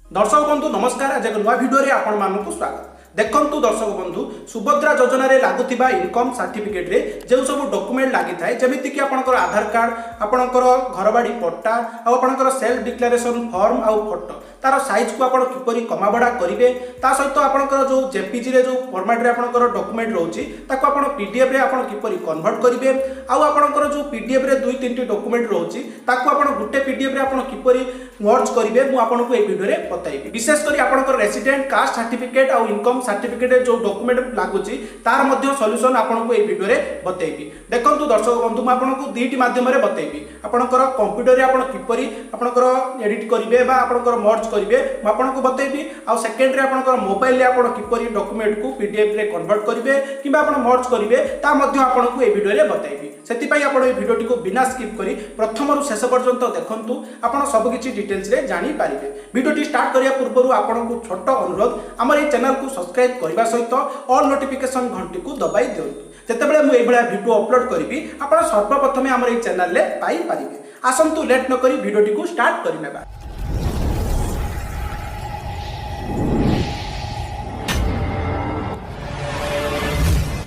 दर्शक बंधु नमस्कार। आज एक नुआ भिडियो रे आपण मानकु स्वागत। देखंतु दर्शक बंधु सुभद्रा योजना रे लागुथिबा इनकम सर्टिफिकेट रे जे सब डॉक्यूमेंट लागि थाए जेमिति कि आपनकर आधार कार्ड, आपनकर घरबाड़ी पट्टा आ आपनकर सेल्फ डिक्लेरेशन फॉर्म आ फोटो तार साइज को आपण किपरि कमा बडा करिवे ता सहित आपनकर जो जेपीजी रे जो फॉर्मेट रे आपनकर डॉक्यूमेंट रहउची ताको आपण पीडीएफ रे आपण किपरि कन्वर्ट करिवे आ आपनकर जो पीडीएफ रे दुई तीन टी डॉक्यूमेंट रहउची ताको आपण गुटे पीडीएफ रे आपण किपरि मर्ज करिवे मु आपनको ए वीडियो रे बताइबी। विशेष करी आपनकर रेसिडेंट कास्ट सर्टिफिकेट आ इनकम सर्टिफिकेट जो डॉक्यूमेंट लागुची तार मध्य सॉल्यूशन आपनको ए वीडियो रे बताइबी। देखंतु दर्शक बंधु म आपनको दुईटी माध्यम रे बताइबी। आपनकर कंप्यूटर रे आपण किपरि आपनकर एडिट करिवे बा आपनकर मर्ज करिवे म आपनको बताइबी। आ सेकंड रे आपनकर मोबाइल रे आपण किपरि डॉक्यूमेंट को पीडीएफ रे कन्वर्ट करिवे किबा आपण मर्ज करिवे ता मध्य आपनको ए वीडियो रे बताइबी। सेति पई आपण ए वीडियोटी को बिना स्किप करी प्रथम रु शेष पर्यंत देखंतु आपण सब किछि डिटेल्स रे जानि पारिबे। वीडियोटी स्टार्ट करिया पूर्व आपनको छोट अनुरोध हमर ए चैनल को सब्सक्राइब करबा सहित ऑल नोटिफिकेशन घंटी को दबाई दियंतु जेतेबेले मु एभला वीडियो अपलोड करबी आपण सर्वप्रथमे हमर ए चैनल ले पाई पारिबे। आसंतु लेट न करी वीडियोटी को स्टार्ट करिनेबा।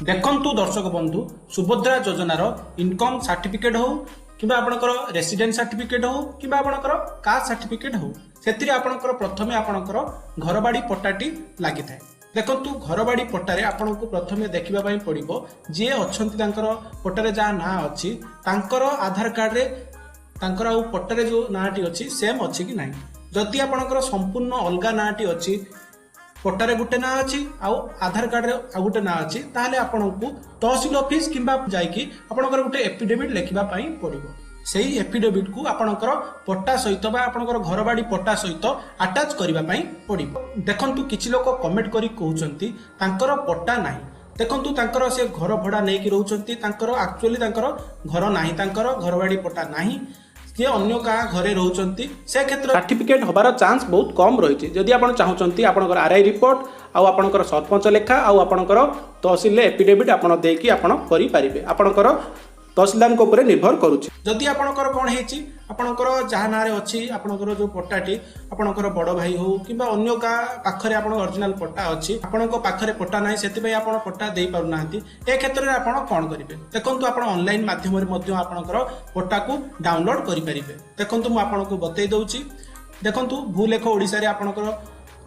देखंतु दर्शक बंधु सुभद्रा योजनार इनकम सर्टिफिकेट हो किबा आपनकर रेसिडेंट सर्टिफिकेट हो किबा आपनकर कास्ट सर्टिफिकेट हो सेतिरे आपनकर प्रथमे आपनकर घरबाड़ी पट्टाटी लागि थाए। देखंतु घरबाड़ी पट्टारे आपनको प्रथमे देखिबा पई पड़िबो जे अछंती तांकर पट्टारे जा ना अछि तांकर आधार कार्ड रे तांकर आ पट्टारे जो नाटी अछि सेम अछि कि नाही। जदि आपनकर संपूर्ण अलगा नाटी अछि पट्टारे गुटे ना अछि आ आधार कार्ड रे आ गुटे ना अछि ताहले आपनको तहसील ऑफिस किबा जाईकी आपनकर गुटे एफिडेविट लेखिबा पई पड़िबो। सेही एफिडेविट को आपनकर पट्टा सहित बा आपनकर घरबाड़ी पट्टा सहित अटैच करिबा पई पड़िबो। देखंतु किछि लोक कमेंट करी कहउचंती तांकर पट्टा नाही। देखंतु तांकर से घर भड़ा नै कि रहउचंती तांकर एक्चुअली तांकर घर नाही तांकर घरबाड़ी पट्टा नाही जे अन्य का घरे रहउचंती से क्षेत्र सर्टिफिकेट होबार चांस बहुत कम रहिछि। जदि आपण चाहुचंती आपनकर आरआई रिपोर्ट आ आपनकर सरपंच लेखा आ आपनकर तहसील एफिडेविट आपण देकी आपण करि पारिबे। आपनकर तहसीलदार को ऊपर निर्भर करूछि। जदि आपनकर कोन हेछि आपनकर जहा नारे अछि आपनकर जो पट्टाटी आपनकर बड़ भाई हो किबा अन्य का पाखरे आपण ओरिजिनल पट्टा अछि आपनको पाखरे पट्टा नाही सेति पई आपण पट्टा देई पारु नांती ए क्षेत्र रे आपण कोन करिवे। देखंतु आपण ऑनलाइन माध्यम रे मध्ये आपनकर पट्टा को डाउनलोड करि परिबे। देखंतु मु आपनको बतै दउछि। देखंतु भूलेख ओडिसा रे आपनकर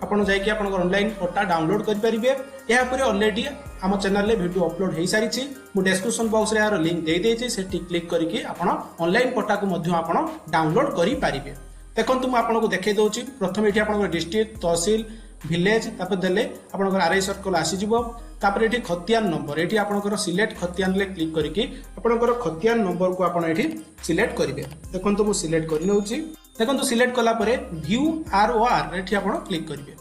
आपण जाई कि आपनकर ऑनलाइन पट्टा डाउनलोड करि परिबे। या परे ऑलरेडी हम चैनल रे वीडियो अपलोड हेई सारिछि मु डिस्क्रिप्शन बॉक्स रे यार लिंक दे देछि सेठी क्लिक करिकि आपण ऑनलाइन पट्टा को मध्ये आपण डाउनलोड करि परिबे। देखंतु मु आपनको देखै दउछि। प्रथम एठी आपनकर डिस्ट्रिक्ट तहसील विलेज तापर देले आपनकर आरआई सर्कल आसी जिवो तापर एठी खतियान नंबर एठी आपनकर सिलेक्ट खतियान ले क्लिक करिकि आपनकर खतियान नंबर को आपण एठी सिलेक्ट करिवे। देखंतु मु सिलेक्ट करि नउछि। देखंतु सिलेक्ट कला परे व्यू आरओआर एठी आपण क्लिक करिवे।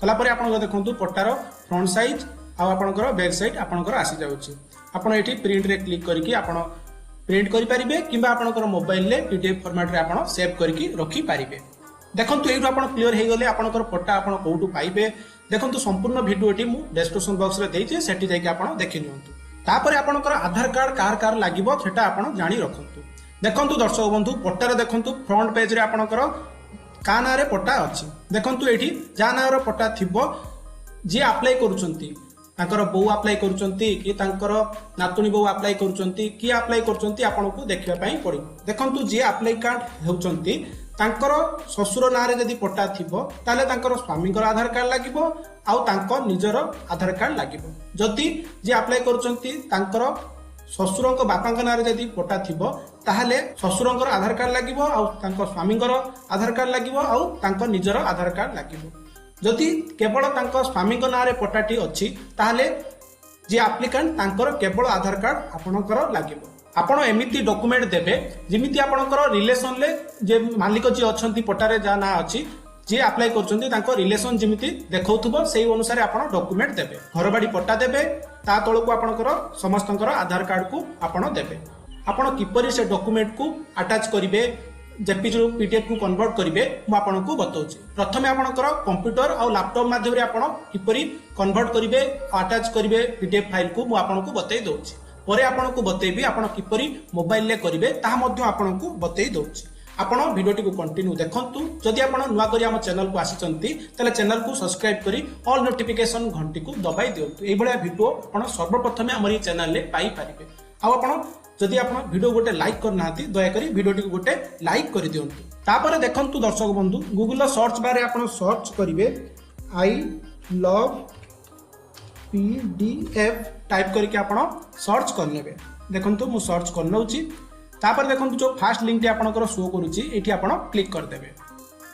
कला परे आपण देखंतु पट्टार फ्रंट साइज आ आपनकर बैक साइड आपनकर आसी जाउछि। आपण एठी प्रिंट रे क्लिक करिकि आपण प्रिंट करि परिबे किबा आपनकर मोबाइल ले पीडीएफ फॉर्मेट रे आपण सेव करिकि रखि परिबे। देखंतु एठु आपण क्लियर हे गले आपनकर पट्टा आपण कोउटु पाइबे। देखंतु संपूर्ण वीडियोटी मु डिस्क्रिप्शन बॉक्स रे देइछि सेठी जाई कि आपण देखि नियंतु। तापर आपनकर आधार कार्ड कार लागिबो सेटा आपण जानि रखंतु। देखंतु दर्शक बंधु पट्टारे देखंतु फ्रंट पेज रे आपनकर का ना रे पट्टा अछि। देखंतु एठी जा ना रो पट्टा थिबो जे अप्लाई करूचंती तांकर बो अप्लाई करूचंती कि तांकर नातुनी बो अप्लाई करूचंती कि अप्लाई करूचंती आपनको देखिबा पई पड़िबो। देखंतु जे अप्लाई कार्ड हेउचंती तांकर ससुर ना रे जदी पट्टा थिबो ताले तांकर स्वामीकर आधार कार्ड लागिबो आ तांकर निजर आधार कार्ड लागिबो। जदी जे अप्लाई करूचंती तांकर ससुरंक बापांक नारे जदी पट्टा थिबो ताहाले ससुरंकर आधार कार्ड लागिबो आ तांकर स्वामीकर आधार कार्ड लागिबो आ तांकर निजर आधार कार्ड लागिबो। जदी केवल तांकर स्वामीक नारे पट्टाटी अछि ताहाले जे एप्लिकेंट तांकर केवल आधार कार्ड आपनकर लागिबो। आपण एमिति डॉक्यूमेंट देबे जेमिति आपनकर रिलेशन ले जे मालिक जे अछंती पट्टारे जा ना अछि जे अप्लाई करछंती तांकर रिलेशन जेमिति देखौथबो सेही अनुसार आपण डॉक्यूमेंट देबे। घरबाड़ी पट्टा देबे ता तळको आपनकर समस्तंकर आधार कार्ड को आपण देबे। आपण किपरि से डॉक्यूमेंट को अटैच करिवे जेपीजी पीडीएफ को कन्वर्ट करिवे मु आपनको बतौछि। प्रथमे आपनकर कंप्यूटर आ लैपटॉप माध्यम रे आपण किपरि कन्वर्ट करिवे अटैच करिवे पीडीएफ फाइल को मु आपनको बतै दउछि। परे आपनको बतैबी आपण किपरि मोबाइल ले करिवे ता मध्य आपनको बतै दउछि। आपण वीडियोटी को कंटिन्यू देखंतु जदि आपण नुआ करी हम चैनल को आसिचंती तले चैनल को सब्सक्राइब करी ऑल नोटिफिकेशन घंटी को दबाई दियंतु एई भलिया वीडियो आपण सर्वप्रथम हमर चैनल ले पाई परिबे आ आपण जदि आपण वीडियो गोटे लाइक करना दया करी वीडियोटी को गोटे लाइक कर दियंतु तापर देखंतु दर्शक बंधु गूगल सर्च बार रे आपण सर्च करिवे आई लव पीडीएफ टाइप करके आपण सर्च कर लेबे देखंतु मु सर्च कर नउची तापर देखंतु जो फर्स्ट लिंक टी आपनकर शो करूची एठी आपण क्लिक कर देबे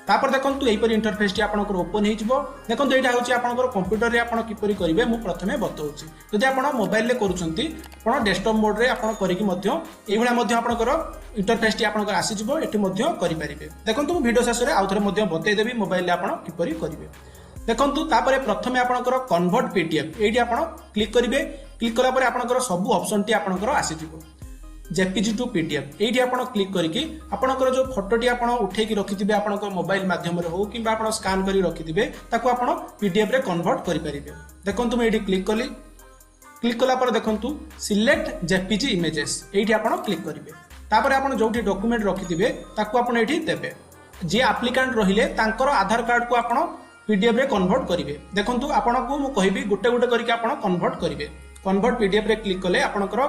तापर देखंतु एई पर इंटरफेस टी आपनकर ओपन हे जिवो देखंतु एटा होची आपनकर कंप्यूटर रे आपण किपरि करिवे मु प्रथमे बतौची जदि आपण मोबाइल रे करूचंती आपण डेस्कटॉप मोड रे आपण करिकि मध्य एई भला मध्य आपनकर इंटरफेस टी आपनकर आसी जिवो एठी मध्य करि परिबे देखंतु मु वीडियो शेष रे आउथरे मध्य बतै देबी मोबाइल रे आपण किपरि करिवे देखंतु तापर प्रथमे आपनकर कन्वर्ट पीडीएफ एठी आपण क्लिक करिवे क्लिक कला पर आपनकर सब ऑप्शन टी आपनकर आसी जिवो जेपीजी टू पीडीएफ एठी आपण क्लिक करिकि आपनकर जो फोटोटी आपण उठेकी रखिथिबे आपनकर मोबाइल माध्यम रे हो किबा आपण स्कैन करी रखिथिबे ताको आपण पीडीएफ रे कन्वर्ट करि परिबे देखंतु मैं एठी क्लिक कली क्लिक कला पर देखंतु सिलेक्ट जेपीजी इमेजेस एठी आपण क्लिक करिवे तापर आपण जोठी डॉक्यूमेंट रखिथिबे ताको आपण एठी देबे जे एप्लिकेंट रहिले तांकर आधार कार्ड को आपण पीडीएफ रे कन्वर्ट करिवे देखंतु आपण को मु कहिबी गोटे गोटे करके आपण कन्वर्ट करिवे कन्वर्ट पीडीएफ रे क्लिक कले आपनकर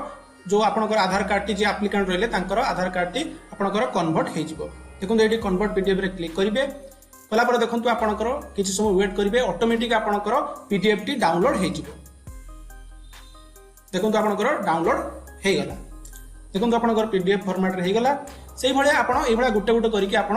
जो आपनकर आधार कार्ड टी जे एप्लिकेंट रहिले तांकर आधार कार्ड टी आपनकर कन्वर्ट हे जिवो देखंतु एठी कन्वर्ट पीडीएफ रे क्लिक करिवे कला पर देखंतु आपनकर किछि समय वेट करिवे ऑटोमेटिक आपनकर पीडीएफ टी डाउनलोड हे जिवो देखंतु आपनकर डाउनलोड हे गला देखंतु आपनकर पीडीएफ फॉर्मेट रे हे गला सेही भले आपण एई भला गुटे गुटे करके आपण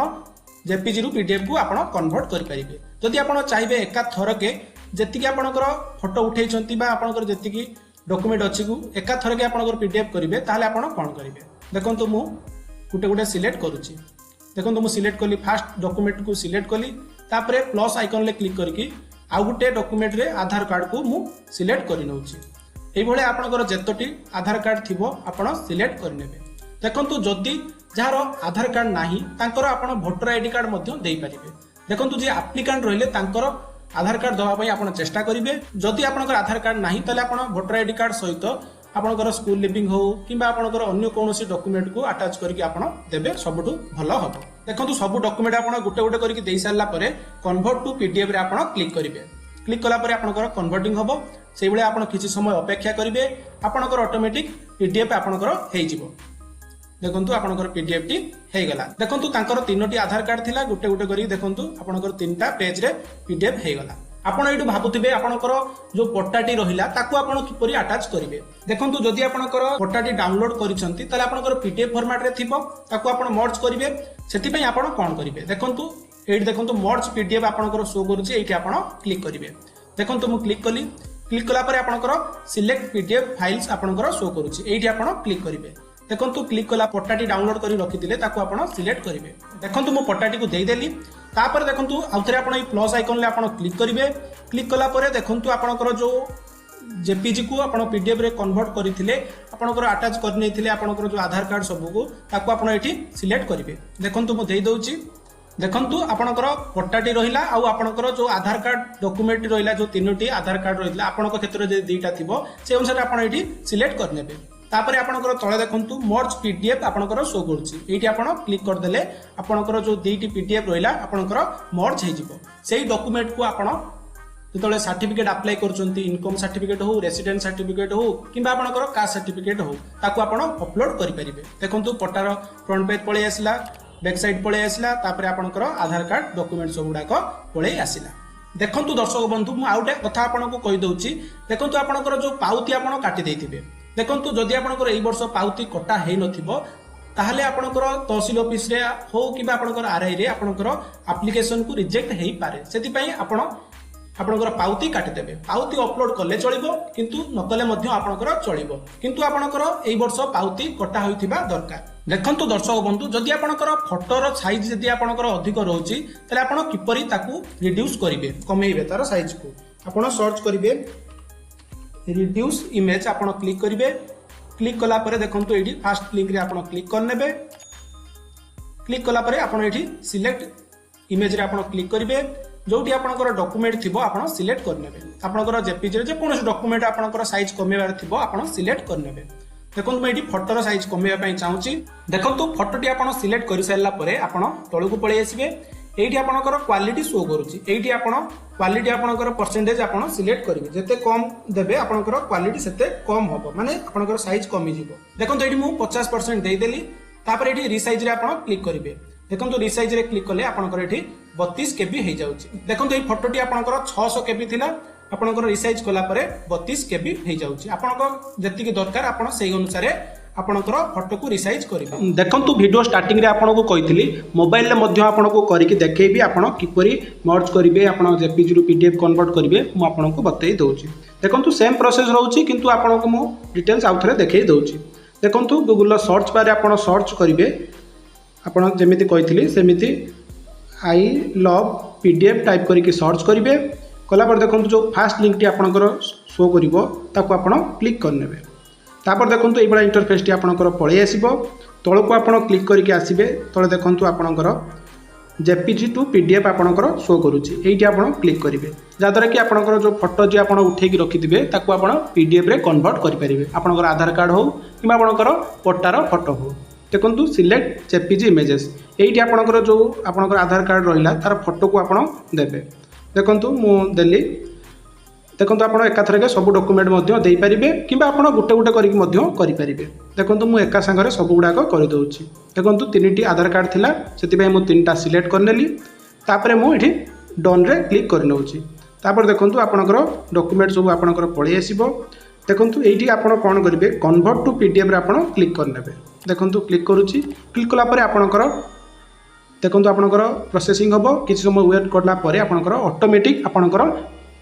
जेपीजी रु पीडीएफ को आपण कन्वर्ट करि परिबे जदि आपण चाहिबे एका थरके जेतिकी आपनकर फोटो उठैछंती बा आपनकर जेतिकी डॉक्यूमेंट अछि को एका थरके आपनकर पीडीएफ करिवे ताले आपण कोन करिवे देखंतु मु गुटे गुटे सिलेक्ट करूची देखंतु मु सिलेक्ट कली फर्स्ट डॉक्यूमेंट को सिलेक्ट कली तापरे प्लस आइकन ले क्लिक करके आ गुटे डॉक्यूमेंट रे आधार कार्ड को मु सिलेक्ट करि नउची एई भले आपनकर जेतोटी आधार कार्ड थिबो आपण सिलेक्ट करि नेबे देखंतु जदी जहार आधार कार्ड नाही तांकर आपण वोटर आईडी कार्ड मध्ये देई परिबे देखंतु जे एप्लिकेंट रहिले तांकर आधार कार्ड दवा पई आपण चेष्टा करिवे जदी आपनकर आधार कार्ड नाही तले आपण वोटर आईडी कार्ड सहित आपनकर स्कूल लिविंग हो किबा आपनकर अन्य कोनोसी डॉक्यूमेंट को अटैच करके आपण देबे सबटु भलो हबो देखंतु सब डॉक्यूमेंट आपण गुटे गुटे करके देई सारला परे कन्वर्ट टू पीडीएफ रे आपण क्लिक करिवे क्लिक कला परे आपनकर कन्वर्टिंग हबो सेई बेले आपण किछि समय अपेक्षा करिवे आपनकर ऑटोमेटिक पीडीएफ आपनकर हेइ जिवो देखंतु आपनकर पीडीएफ टी हे गला देखंतु तांकर तीनोटी आधार कार्ड थिला गुटे गुटे करी देखंतु आपनकर तीनटा पेज रे पीडीएफ हे गला आपण एटु भाबुथिबे आपनकर जो पट्टाटी रहिला ताकू आपण किपरि अटैच करिवे देखंतु जदि आपनकर पट्टाटी डाउनलोड करिसंती तले आपनकर पीडीएफ फॉर्मेट रे थिबो ताकू आपण मर्ज करिवे सेति पई आपण कोन करिवे देखंतु एठी देखंतु मर्ज पीडीएफ आपनकर शो करूची एठी आपण क्लिक करिवे देखंतु मु क्लिक कली क्लिक कला परे आपनकर सिलेक्ट पीडीएफ फाइल्स आपनकर शो करूची एठी आपण क्लिक करिवे देखंतु क्लिक कला पट्टाटी डाउनलोड करी रखिथिले ताको आपण सिलेक्ट करिवे देखंतु मु पट्टाटी को देई देली तापर देखंतु आउथरे आपण ई प्लस आइकन ले आपण क्लिक करिवे क्लिक कला परे देखंतु आपनकर जो जेपीजी को आपण पीडीएफ रे कन्वर्ट करिथिले आपनकर अटैच कर नैथिले आपनकर जो आधार कार्ड सब को ताको आपण एठी सिलेक्ट करिवे देखंतु मु देई दउची देखंतु आपनकर पट्टाटी रहिला आ आपनकर जो आधार कार्ड डॉक्यूमेंट रहिला जो तीनोटी आधार कार्ड रहिला आपनकर क्षेत्र जे दुईटा थिबो से अनुसार आपण एठी सिलेक्ट कर नेबे तापर आपनकर तळे देखंतु मर्ज पीडीएफ आपनकर शो करूची एठी आपण क्लिक कर देले आपनकर जो दुईटी पीडीएफ रहिला आपनकर मर्ज हे जिवो सेही डॉक्यूमेंट को आपण जेतले सर्टिफिकेट अप्लाई करचंती इनकम सर्टिफिकेट हो रेसिडेंट सर्टिफिकेट हो किबा आपनकर कास्ट सर्टिफिकेट हो ताको आपण अपलोड करि परिबे देखंतु पट्टार फ्रंट पेज पळे आसिला बैक साइड पळे आसिला तापर आपनकर आधार कार्ड डॉक्यूमेंट सब गुडा को पळे आसिला देखंतु दर्शक बंधु मु आउटे कथा आपनको कहि दउची देखंतु आपनकर जो पाउती आपण काटि देथिबे देखंतु जदि आपनकर एई वर्ष पाउती कटा हेइ नथिबो ताहले आपनकर तहसील ऑफिस रे हो किबा आपनकर आरआई रे आपनकर एप्लीकेशन को रिजेक्ट हेइ पारे सेति पई आपण आपनकर पाउती काटि देबे पाउती अपलोड करले चलिबो किंतु नकले मध्य आपनकर चलिबो किंतु आपनकर एई वर्ष पाउती कटा होइथिबा दरकार देखंतु दर्शक बंधु जदि आपनकर फोटोर साइज जदि आपनकर अधिक रहउची तले आपण किपरि ताकू रिड्यूस करिवे कमेइबे तार साइज को आपण सर्च करिवे रिड्यूस इमेज आपण क्लिक करिवे क्लिक कला परे देखंतु एठी फर्स्ट लिंक रे आपण क्लिक करनेबे क्लिक कला परे आपण एठी सिलेक्ट इमेज रे आपण क्लिक करिवे जोटी आपनकर डॉक्यूमेंट थिबो आपण सिलेक्ट करनेबे आपनकर जेपीजी रे जे कोनोस डॉक्यूमेंट आपनकर साइज कमेबार थिबो आपण सिलेक्ट करनेबे देखो मैं ये फोटोर साइज कमेवाई चाहूँगी। देखो फोटोटी आप सिलेक्ट कर सारापर आप तौक पलि आसवे। ये आपंकर क्वालिटी शो करुच्ची ये क्वालिटी आपंकर परसेंटेज आप सिलेक्ट करेंगे जिते कम देवे आपंकर क्वालिटी सेते कम हम माने आपंकर साइज कमी जीवो। देखो ये मुझे 50% देदेली तापर ये रिसाइज आप क्लिक करेंगे। देखो रिसाइज रे क्लिक कले आपंकर ये 32 KB हो जाऊँगी। देखो ये फोटोटी आपंकर 600 KB थिला आपंकर रिसाइज कला 32 KB हो जाऊँगी। आपंकर जतिक दरकार आप अनुसार आपणकर फोटो को रिसाइज करेंगे। देखो वीडियो स्टार्टिंग रे आपको कही मोबाइल रे मध्य आपको करके देखैबी आपण किपरि मर्ज करेंगे आप जेपीजी रु पीडीएफ कन्वर्ट करेंगे मुझे आपको बतई दूसरी। देखो सेम प्रोसेस रोचे किंतु आपको मु डिटेल्स आउ थे देखई दूसरी। देखो गूगल सर्च बार आप सर्च करेंगे आपड़ जमी कही सेमती आई लव पीडीएफ टाइप करके सर्च करेंगे। कलापर देखो जो फास्ट लिंक टी आपणकर शो कर क्लिक करने तापर देखो ये इंटरफेस टी आपणकर पलि आसो तौक आप क्लिक करके आसवे तले देखो आपणकर जेपीजी टू पीडीएफ आपणकर शो करुच्ची ये आप क्लिक करेंगे जहाँद्वारा कि आपणकर जो फोटो जी आप उठेक रखिथे ताकू आप पीडीएफ रे कन्वर्ट करेंगे आपणकर आधार कार्ड हो कि आपणकर पट्टार फोटो हो। देखो सिलेक्ट जेपीजी इमेजेस ये आपणकर जो आपणकर आधार कार्ड रहा तार फोटो को आप देवे। देखो मुझे देखो आप एकाथरके सब डॉक्यूमेंट दे पारे कि आप गोटे गोटे करेंगे। देखो मुझे एका सांगे सब गुड़ाक करदे। देखो 3टी आधार कार्ड थिला से मुझे 3टा सिलेक्ट करनेली तापर मुझे डन रे क्लिक करनौची। तापर देखो आपणकर डॉक्यूमेंट सब आपणकर पलि आसो। देखो ये आप कौन करेंगे कन्वर्ट टू पीडीएफ रे आप क्लिक करने। देखो क्लिक करुच्ची क्लिक कलापर आपणकर देखो आपणकर प्रोसेसिंग हम किसी समय वेट कलापर आपणकर ऑटोमेटिक आपणकर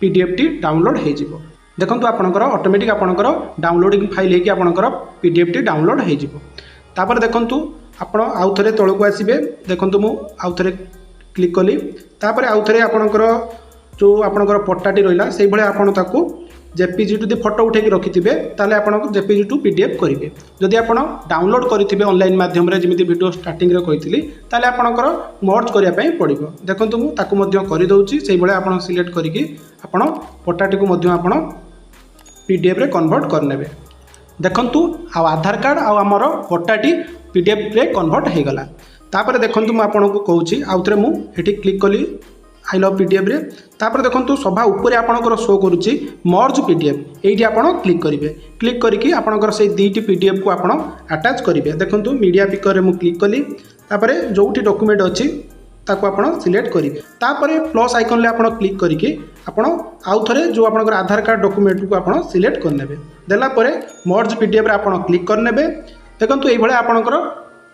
पीडीएफ टी डाउनलोड हो। देखो आपणकर ऑटोमेटिक आपणकर डाउनलोडिंग फाइल होगी आपणकर पीडीएफ टी डाउनलोड हो। देखो आपण आउ थे तौक आसवे। देखो मुझे आउ थे क्लिक कली तापर आउ थे आपणकर जो आपणकर पट्टाटी रहा से भाई आपको जेपीजी टू फोटो उठे रखिथे ताले आपन जेपीजी टू पीडीएफ करेंगे। जदि आप डाउनलोड करेंगे ऑनलाइन माध्यम जमी वीडियो स्टार्टिंग रे कही ताले आपणकर मर्ज करने पड़ो। देखो मुझे करदे से भाई आप सिलेक्ट करके आपण पट्टाटी को आप पीडीएफ रे कन्वर्ट करने। देखु आधार कार्ड आमर पट्टाटी पीडीएफ रे कन्वर्ट हो गला। तापर देखो मुझे आपको कहूँ आउ थे मुझे क्लिक कली आई लव पीडीएफ रे तापर देखो सभा ऊपर आपणकर शो करुच्ची मर्ज पीडीएफ ये आप क्लिक करेंगे। क्लिक करके आपणकर से 2टी पीडीएफ को आप अटैच करेंगे। देखो मीडिया पिकर रे मु क्लिक कली तापर जोटी डॉक्यूमेंट अच्छी ताको आप सिलेक्ट करेंगे। तापर प्लस आइकन ले आप क्लिक करके आप आउ थे जो आपणकर आधार कार्ड डॉक्यूमेंट को आप सिलेक्ट करने देलापर मर्ज पीडीएफ रे आप क्लिक करने। देखो ये आपणकर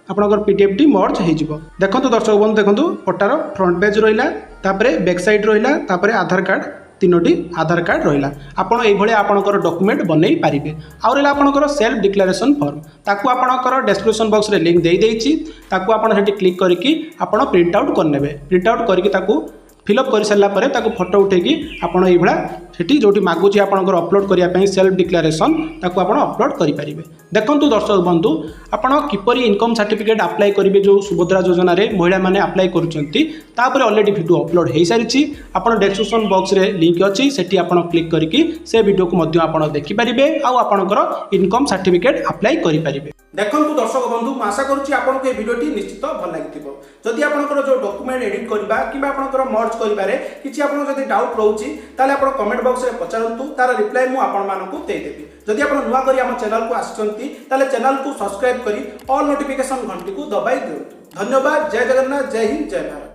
आपणकर पीडीएफ टी मर्ज हो। देखो दर्शक बंधु देखो फोटार फ्रंट पेज रहा तापर बैक साइड रहा तापर आधार कार्ड 3टी आधार कार्ड रहा आपड़ ये आपणकर डॉक्यूमेंट बनई पारे। आउ रहा आपणकर सेल्फ डिक्लेरेशन फॉर्म ताकू आपणकर डिस्क्रिप्शन बॉक्स रे लिंक दे देइछि ताकू आपण सेठी क्लिक करके आपण प्रिंट आउट करनेबे। प्रिंट आउट करके ताकू फिलअप कर सारा पर फोटो उठेकी आपड़ ये जो मागुची आपंकर अपलोड करने सेल्फ डिक्लेरेशन ताकू आप अपलोड करेंगे। देखो दर्शक बंधु आपड़ किपरि इनकम सर्टिफिकेट अप्लाई करेंगे जो सुभद्रा योजना रे महिला माने अप्लाई कर ऑलरेडी वीडियो अपलोड हो सारी आपड़ डिस्क्रिप्शन बॉक्स रे लिंक अच्छी सेठी आप क्लिक करके से वीडियो को आप देखिपारे आपंकर इनकम सर्टिफिकेट अप्लाई करेंगे। देखो दर्शक बंधु मैं आशा करुँच आपको ये वीडियोटी निश्चित भल लगी। जदि आपंकर जो डॉक्यूमेंट एडिट करवा कि आपंकर मर्ज करें किसी आपको डाउट रोचे ताले आप कमेंट बॉक्स में पचारतु तार रिप्लाई मुझे आपको देदेवी। जदि आप नुआ कर आम चैनल को आसुँच चैनल को सब्सक्राइब करी ऑल नोटिफिकेशन घंटी को दबाई दिंतु। धन्यवाद। जय जगन्नाथ, जय हिंद, जय भारत।